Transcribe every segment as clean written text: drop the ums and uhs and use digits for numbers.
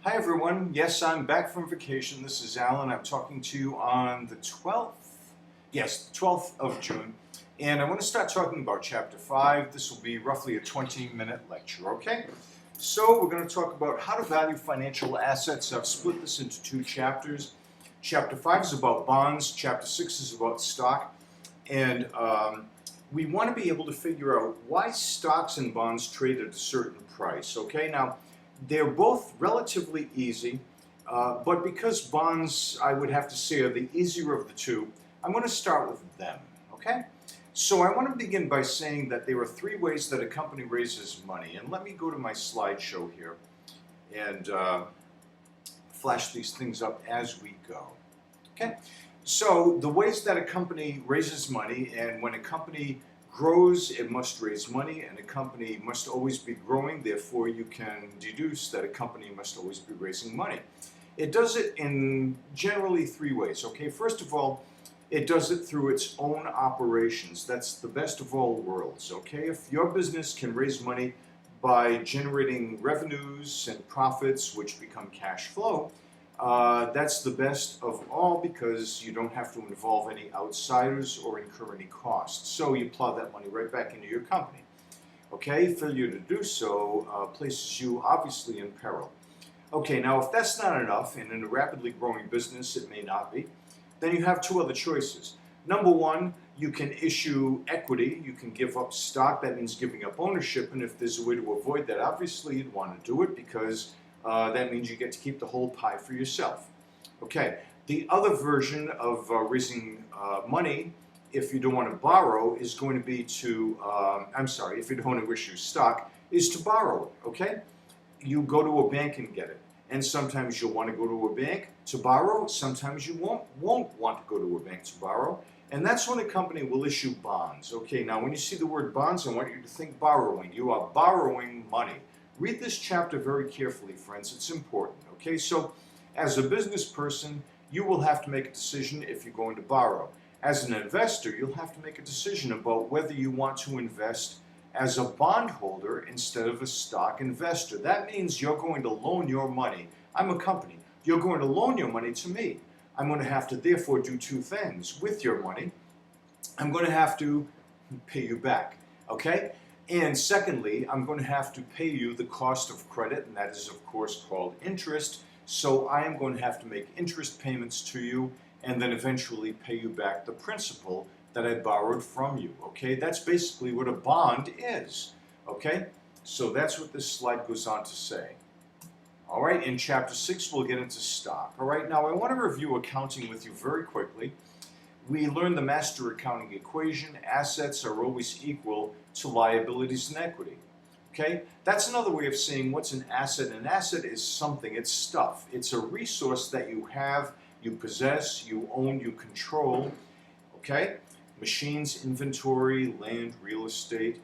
Hi everyone, yes, I'm back from vacation. This is Alan. I'm talking to you on the 12th, yes, the 12th of June. And I want to start talking about Chapter 5. This will be roughly a 20-minute lecture, okay? So we're going to talk about how to value financial assets. I've split this into two chapters. Chapter 5 is about bonds. Chapter 6 is about stock. And we want to be able to figure out why stocks and bonds trade at a certain price, okay? Now, they're both relatively easy, but because bonds, I would have to say, are the easier of the two, I'm going to start with them, okay? So I want to begin by saying that there are three ways that a company raises money. And let me go to my slideshow here and flash these things up as we go, okay? So the ways that a company raises money, and when a company grows, it must raise money, and a company must always be growing. Therefore, you can deduce that a company must always be raising money. It does it in generally three ways, okay? First of all, it does it through its own operations. That's the best of all worlds, okay? If your business can raise money by generating revenues and profits, which become cash flow, that's the best of all because you don't have to involve any outsiders or incur any costs. So you plow that money right back into your company. Okay, failure to do so places you obviously in peril. Okay, now if that's not enough, and in a rapidly growing business it may not be, then you have two other choices. Number one, you can issue equity, you can give up stock, that means giving up ownership, and if there's a way to avoid that, obviously you'd want to do it because that means you get to keep the whole pie for yourself. Okay, the other version of raising money, if you don't want to borrow, is going to be to, if you don't want to issue stock, is to borrow it, okay? You go to a bank and get it. And sometimes you'll want to go to a bank to borrow, sometimes you won't want to go to a bank to borrow. And that's when a company will issue bonds. Okay, now when you see the word bonds, I want you to think borrowing. You are borrowing money. Read this chapter very carefully, friends. It's important, okay? So as a business person, you will have to make a decision if you're going to borrow. As an investor, you'll have to make a decision about whether you want to invest as a bondholder instead of a stock investor. That means you're going to loan your money. I'm a company. You're going to loan your money to me. I'm going to have to therefore do two things with your money. I'm going to have to pay you back, okay? And secondly, I'm going to have to pay you the cost of credit, and that is, of course, called interest. So I am going to have to make interest payments to you and then eventually pay you back the principal that I borrowed from you, okay? That's basically what a bond is, okay? So that's what this slide goes on to say. All right, in Chapter 6, we'll get into stock. All right, now I want to review accounting with you very quickly. We learned the master accounting equation. Assets are always equal to liabilities and equity. Okay? That's another way of saying what's an asset. An asset is something, it's stuff. It's a resource that you have, you possess, you own, you control. Okay? Machines, inventory, land, real estate,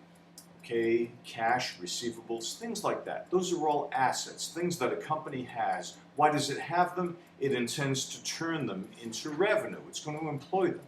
okay, cash, receivables, things like that. Those are all assets, things that a company has. Why does it have them? It intends to turn them into revenue. It's going to employ them.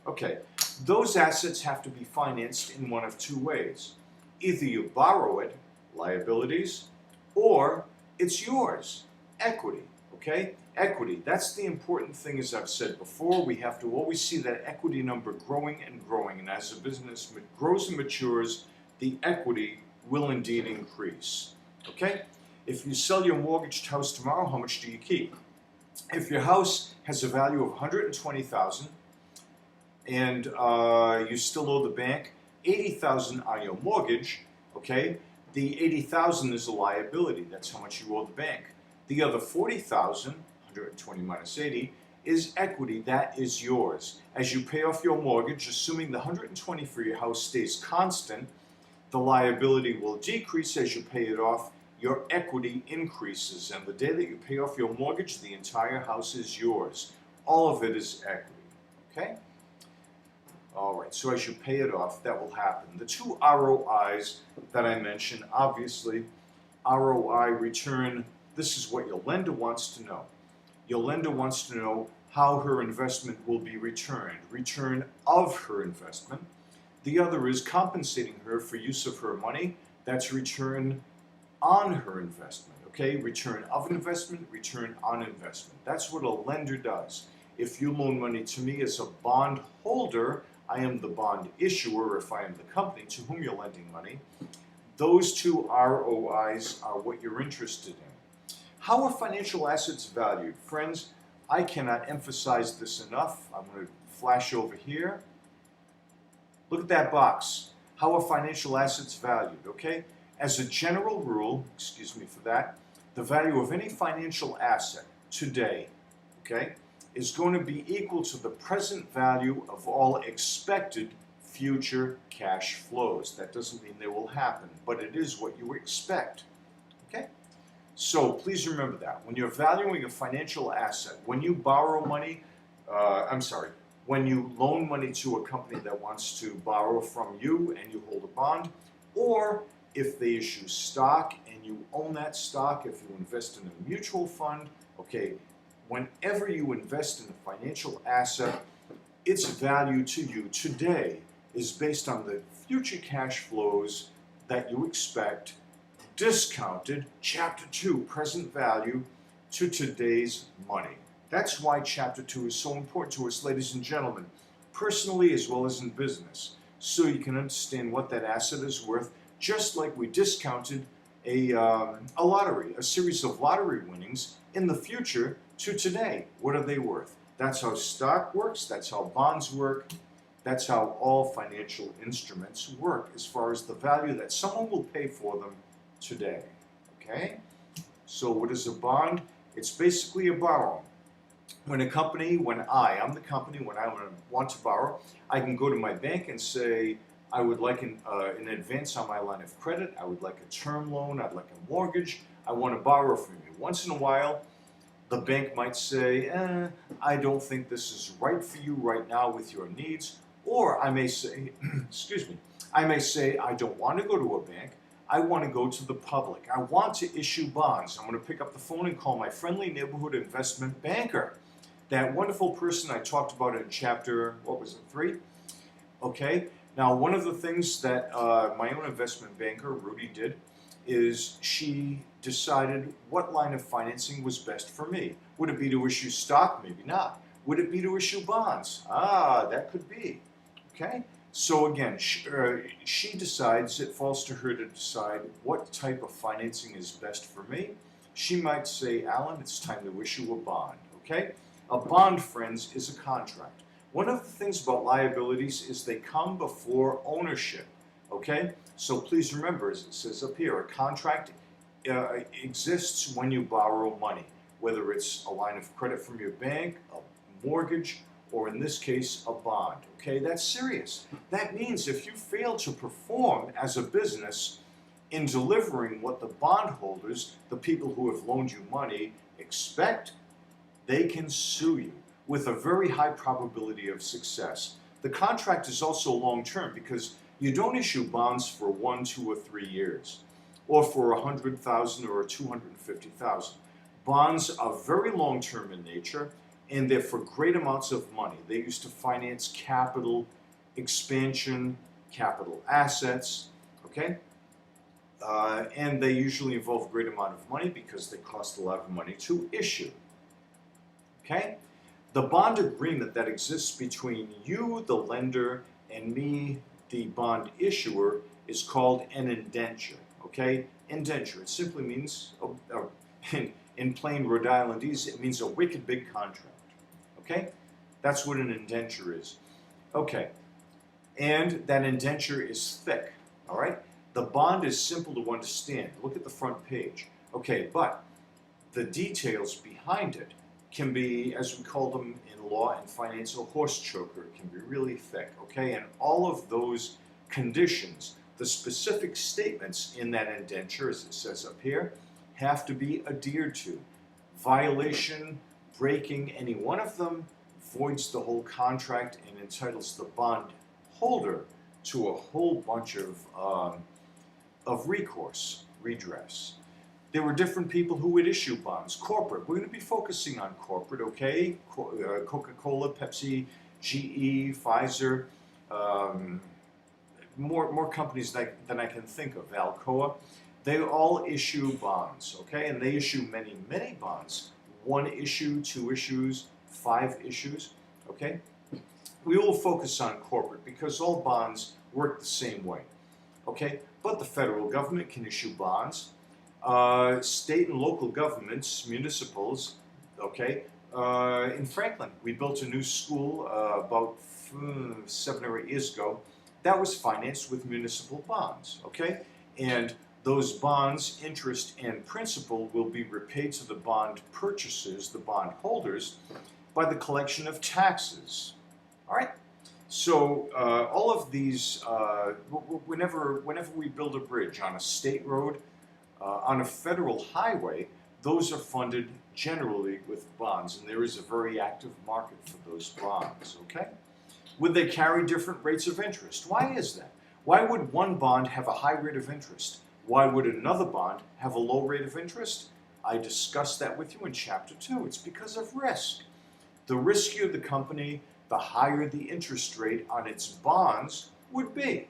Okay, those assets have to be financed in one of two ways. Either you borrow it, liabilities, or it's yours, equity, okay? Equity, that's the important thing, as I've said before. We have to always see that equity number growing and growing, and as a business grows and matures, the equity will indeed increase, okay? If you sell your mortgaged house tomorrow, how much do you keep? If your house has a value of $120,000 and you still owe the bank $80,000 on your mortgage, okay, the $80,000 is a liability. That's how much you owe the bank. The other $40,000, 120 minus 80, is equity. That is yours. As you pay off your mortgage, assuming the 120 for your house stays constant, the liability will decrease as you pay it off. Your equity increases, and the day that you pay off your mortgage, the entire house is yours. All of it is equity, okay? All right, so as you pay it off, that will happen. The two ROIs that I mentioned, obviously, ROI, return, this is what your lender wants to know. Your lender wants to know how her investment will be returned, return of her investment. The other is compensating her for use of her money. That's return on her investment, Okay, return of investment, return on investment. That's what a lender does. If you loan money to me as a bond holder, I am the bond issuer if I am the company to whom you're lending money. Those two ROIs are what you're interested in. How are financial assets valued? Friends, I cannot emphasize this enough. I'm going to flash over here. Look at that box. How are financial assets valued? Okay? As a general rule, excuse me for that, the value of any financial asset today, okay, is going to be equal to the present value of all expected future cash flows. That doesn't mean they will happen, but it is what you expect. Okay? So please remember that. When you're valuing a financial asset, when you borrow money, when you loan money to a company that wants to borrow from you and you hold a bond, or if they issue stock and you own that stock, if you invest in a mutual fund, okay, whenever you invest in a financial asset, its value to you today is based on the future cash flows that you expect, discounted, Chapter 2, present value, to today's money. That's why Chapter 2 is so important to us, ladies and gentlemen, personally as well as in business, so you can understand what that asset is worth, just like we discounted a lottery, a series of lottery winnings in the future to today. What are they worth? That's how stock works, that's how bonds work, that's how all financial instruments work as far as the value that someone will pay for them today. Okay? So what is a bond? It's basically a borrowing. When I'm the company, when I want to borrow, I can go to my bank and say, I would like an advance on my line of credit, I would like a term loan, I'd like a mortgage, I want to borrow from you. Once in a while, the bank might say, I don't think this is right for you right now with your needs. Or I may say, excuse me, I may say, I don't want to go to a bank, I want to go to the public. I want to issue bonds. I'm going to pick up the phone and call my friendly neighborhood investment banker. That wonderful person I talked about in chapter, 3? Okay, now one of the things that my own investment banker, Rudy, did is she decided what line of financing was best for me. Would it be to issue stock? Maybe not. Would it be to issue bonds? That could be. Okay, so again, she decides, it falls to her to decide what type of financing is best for me. She might say, Alan, it's time to issue a bond. Okay, a bond, friends, is a contract. One of the things about liabilities is they come before ownership. Okay, so please remember, as it says up here, a contract exists when you borrow money, whether it's a line of credit from your bank, a mortgage, or in this case, a bond. Okay, that's serious. That means if you fail to perform as a business in delivering what the bondholders, the people who have loaned you money, expect, they can sue you with a very high probability of success. The contract is also long-term because you don't issue bonds for 1, 2, or 3 years, or for 100,000 or 250,000. Bonds are very long-term in nature, and they're for great amounts of money. They used to finance capital expansion, capital assets, okay? And they usually involve a great amount of money because they cost a lot of money to issue, okay? The bond agreement that exists between you, the lender, and me, the bond issuer, is called an indenture, okay? Indenture, it simply means, in plain Rhode Islandese, it means a wicked big contract. Okay? That's what an indenture is. Okay. And that indenture is thick. All right? The bond is simple to understand. Look at the front page. Okay, but the details behind it can be, as we call them in law and finance, a horse choker. It can be really thick. Okay? And all of those conditions, the specific statements in that indenture, as it says up here, have to be adhered to. Violation, breaking any one of them voids the whole contract and entitles the bond holder to a whole bunch of recourse, redress. There were different people who would issue bonds. Corporate, we're going to be focusing on corporate, okay? Coca-Cola, Pepsi, GE, Pfizer, more companies than I can think of, Alcoa. They all issue bonds, okay? And they issue many, many bonds. 1 issue, 2 issues, 5 issues, okay? We will focus on corporate because all bonds work the same way, okay? But the federal government can issue bonds. State and local governments, municipals, okay? In Franklin, we built a new school about 7 or 8 years ago. That was financed with municipal bonds, okay? And those bonds, interest and principal, will be repaid to the bond purchasers, the bond holders, by the collection of taxes. All right? So all of these, whenever we build a bridge on a state road, on a federal highway, those are funded generally with bonds, and there is a very active market for those bonds, okay? Would they carry different rates of interest? Why is that? Why would one bond have a high rate of interest? Why would another bond have a low rate of interest? I discussed that with you in Chapter 2. It's because of risk. The riskier the company, the higher the interest rate on its bonds would be,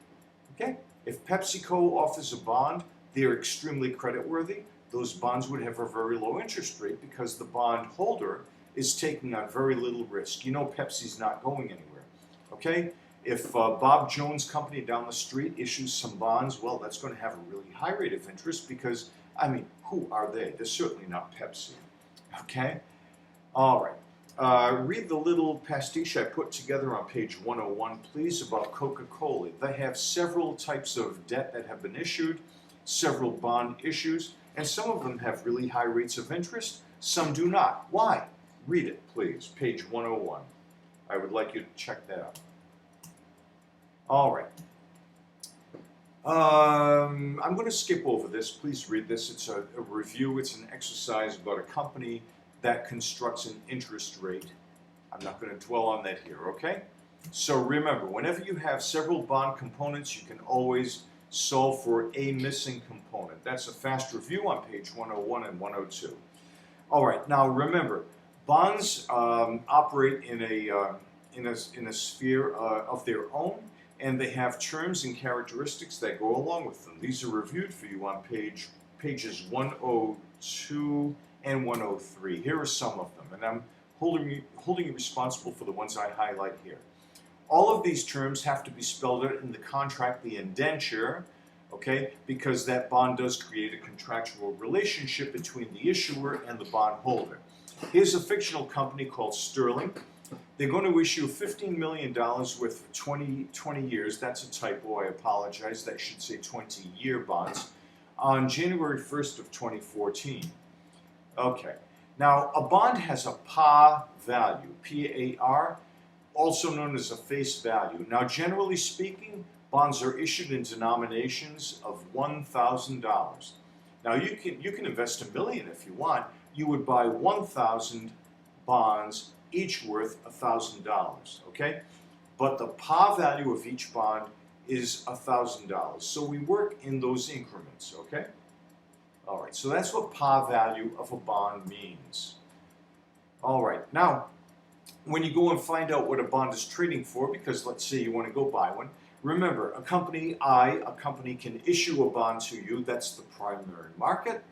okay? If PepsiCo offers a bond, they're extremely creditworthy. Those bonds would have a very low interest rate because the bond holder is taking on very little risk. You know Pepsi's not going anywhere, okay? If Bob Jones' company down the street issues some bonds, well, that's going to have a really high rate of interest because, I mean, who are they? They're certainly not Pepsi, okay? All right. Read the little pastiche I put together on page 101, please, about Coca-Cola. They have several types of debt that have been issued, several bond issues, and some of them have really high rates of interest, some do not. Why? Read it, please, page 101. I would like you to check that out. All right. I'm going to skip over this. Please read this. It's a review. It's an exercise about a company that constructs an interest rate. I'm not going to dwell on that here, okay? So remember, whenever you have several bond components, you can always solve for a missing component. That's a fast review on page 101 and 102. All right, now remember, bonds operate in a sphere of their own, and they have terms and characteristics that go along with them. These are reviewed for you on pages 102 and 103. Here are some of them, and I'm holding you responsible for the ones I highlight here. All of these terms have to be spelled out in the contract, the indenture, okay, because that bond does create a contractual relationship between the issuer and the bond holder. Here's a fictional company called Sterling. They're going to issue $15 million worth for 20 years. That's a typo, I apologize. That should say 20-year bonds on January 1st of 2014. Okay, now a bond has a par value, P-A-R, also known as a face value. Now, generally speaking, bonds are issued in denominations of $1,000. Now, you can invest $1 million if you want. You would buy 1,000 bonds, each worth $1,000. Okay, but the par value of each bond is $1,000. So we work in those increments. Okay. All right. So that's what par value of a bond means. All right. Now, when you go and find out what a bond is trading for, because let's say you want to go buy one, remember, a company can issue a bond to you. That's the primary market.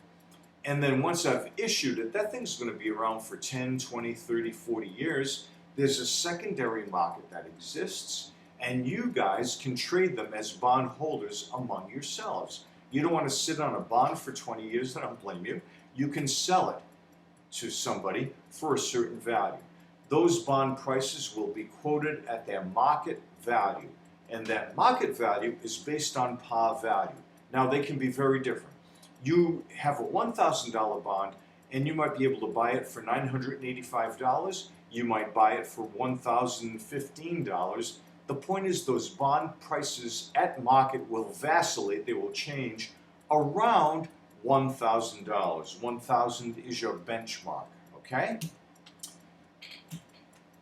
And then once I've issued it, that thing's going to be around for 10, 20, 30, 40 years. There's a secondary market that exists, and you guys can trade them as bond holders among yourselves. You don't want to sit on a bond for 20 years, I don't blame you. You can sell it to somebody for a certain value. Those bond prices will be quoted at their market value, and that market value is based on par value. Now, they can be very different. You have a $1,000 bond, and you might be able to buy it for $985. You might buy it for $1,015. The point is, those bond prices at market will vacillate. They will change around $1,000. 1,000 is your benchmark, okay?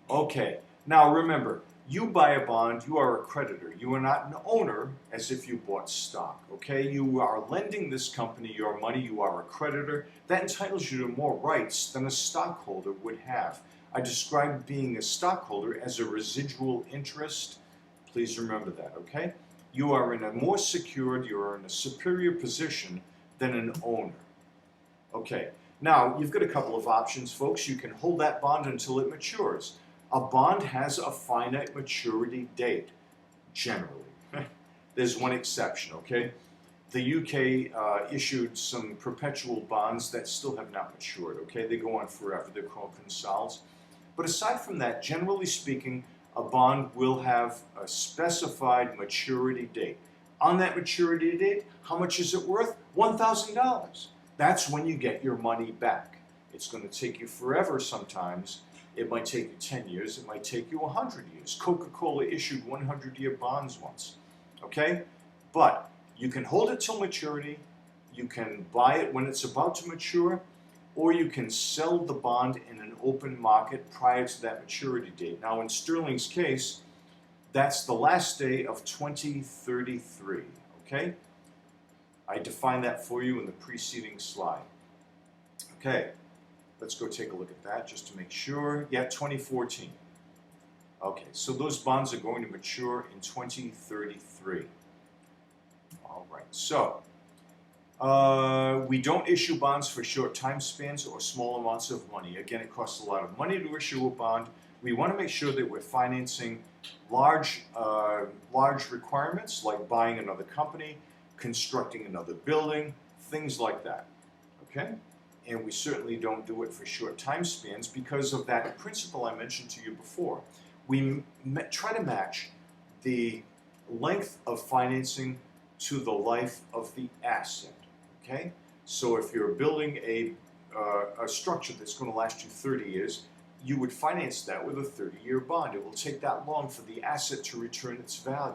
Okay, now remember, you buy a bond, you are a creditor. You are not an owner as if you bought stock, okay? You are lending this company your money, you are a creditor. That entitles you to more rights than a stockholder would have. I described being a stockholder as a residual interest. Please remember that, okay? You are in a more secured, you are in a superior position than an owner. Okay, now you've got a couple of options, folks. You can hold that bond until it matures. A bond has a finite maturity date, generally. There's one exception, okay? The UK issued some perpetual bonds that still have not matured, okay? They go on forever. They're called consols. But aside from that, generally speaking, a bond will have a specified maturity date. On that maturity date, how much is it worth? $1,000. That's when you get your money back. It's going to take you forever sometimes. It might take you 10 years. It might take you 100 years. Coca-Cola issued 100-year bonds once, okay? But you can hold it till maturity, you can buy it when it's about to mature, or you can sell the bond in an open market prior to that maturity date. Now in Sterling's case, that's the last day of 2033, okay? I defined that for you in the preceding slide. Okay, let's go take a look at that just to make sure. Yeah, 2014. Okay, so those bonds are going to mature in 2033. All right, so we don't issue bonds for short time spans or small amounts of money. Again, it costs a lot of money to issue a bond. We want to make sure that we're financing large requirements like buying another company, constructing another building, things like that, okay? And we certainly don't do it for short time spans because of that principle I mentioned to you before. We try to match the length of financing to the life of the asset, okay? So if you're building a structure that's going to last you 30 years, you would finance that with a 30-year bond. It will take that long for the asset to return its value.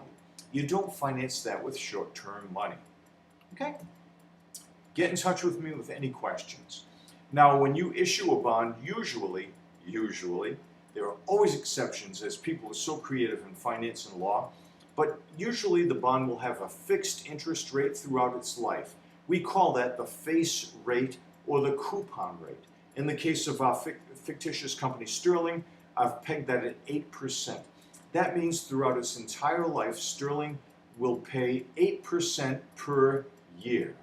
You don't finance that with short-term money, okay? Get in touch with me with any questions. Now, when you issue a bond, usually, there are always exceptions as people are so creative in finance and law, but usually the bond will have a fixed interest rate throughout its life. We call that the face rate or the coupon rate. In the case of our fictitious company Sterling, I've pegged that at 8%. That means throughout its entire life, Sterling will pay 8% per year.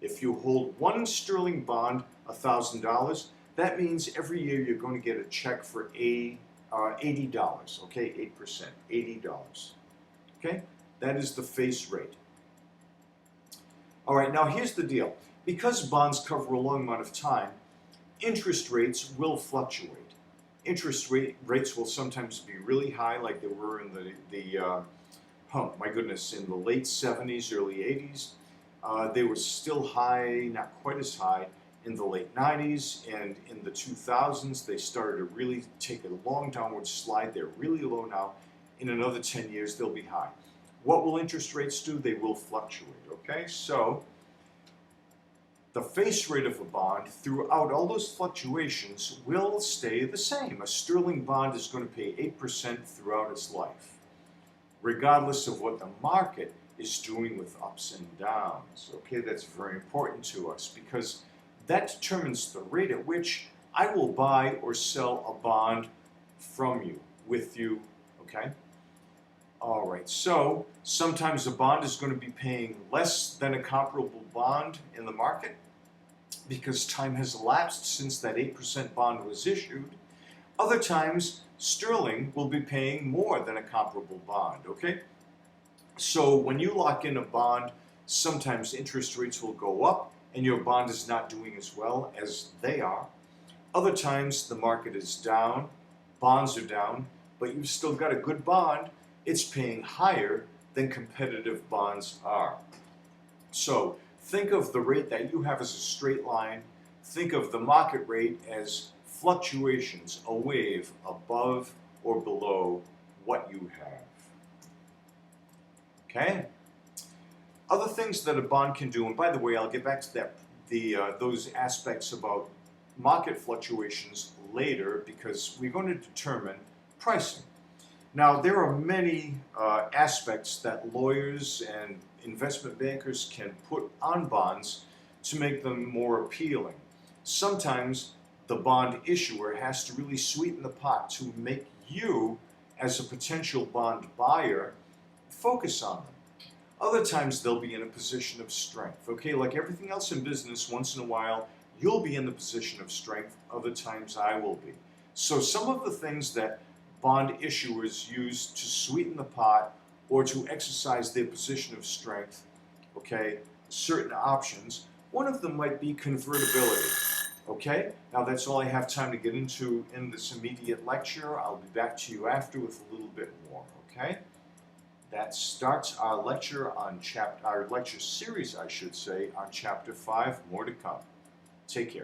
If you hold one Sterling bond, $1,000, that means every year you're going to get a check for $80, okay, 8%, $80, okay? That is the face rate. All right, now here's the deal. Because bonds cover a long amount of time, interest rates will fluctuate. Interest rates will sometimes be really high, like they were in in the late 70s, early 80s. They were still high, not quite as high, in the late 90s, and in the 2000s, they started to really take a long downward slide. They're really low now. In another 10 years, they'll be high. What will interest rates do? They will fluctuate, okay? So the face rate of a bond throughout all those fluctuations will stay the same. A Sterling bond is going to pay 8% throughout its life, regardless of what the market is doing with ups and downs. Okay, that's very important to us because that determines the rate at which I will buy or sell a bond from you, with you, okay? All right, so sometimes a bond is going to be paying less than a comparable bond in the market because time has elapsed since that 8% bond was issued. Other times, Sterling will be paying more than a comparable bond, okay? So when you lock in a bond, sometimes interest rates will go up and your bond is not doing as well as they are. Other times the market is down, bonds are down, but you've still got a good bond. It's paying higher than competitive bonds are. So think of the rate that you have as a straight line. Think of the market rate as fluctuations, a wave above or below what you have. Okay? Other things that a bond can do, and by the way, I'll get back to that, those aspects about market fluctuations later because we're going to determine pricing. Now, there are many aspects that lawyers and investment bankers can put on bonds to make them more appealing. Sometimes the bond issuer has to really sweeten the pot to make you, as a potential bond buyer, focus on them. Other times they'll be in a position of strength. Okay, like everything else in business, once in a while you'll be in the position of strength, other times I will be. So some of the things that bond issuers use to sweeten the pot or to exercise their position of strength, okay, certain options, one of them might be convertibility. Okay, now that's all I have time to get into in this immediate lecture. I'll be back to you after with a little bit more, okay? That starts our lecture on our lecture series, I should say, on chapter 5. More to come. Take care.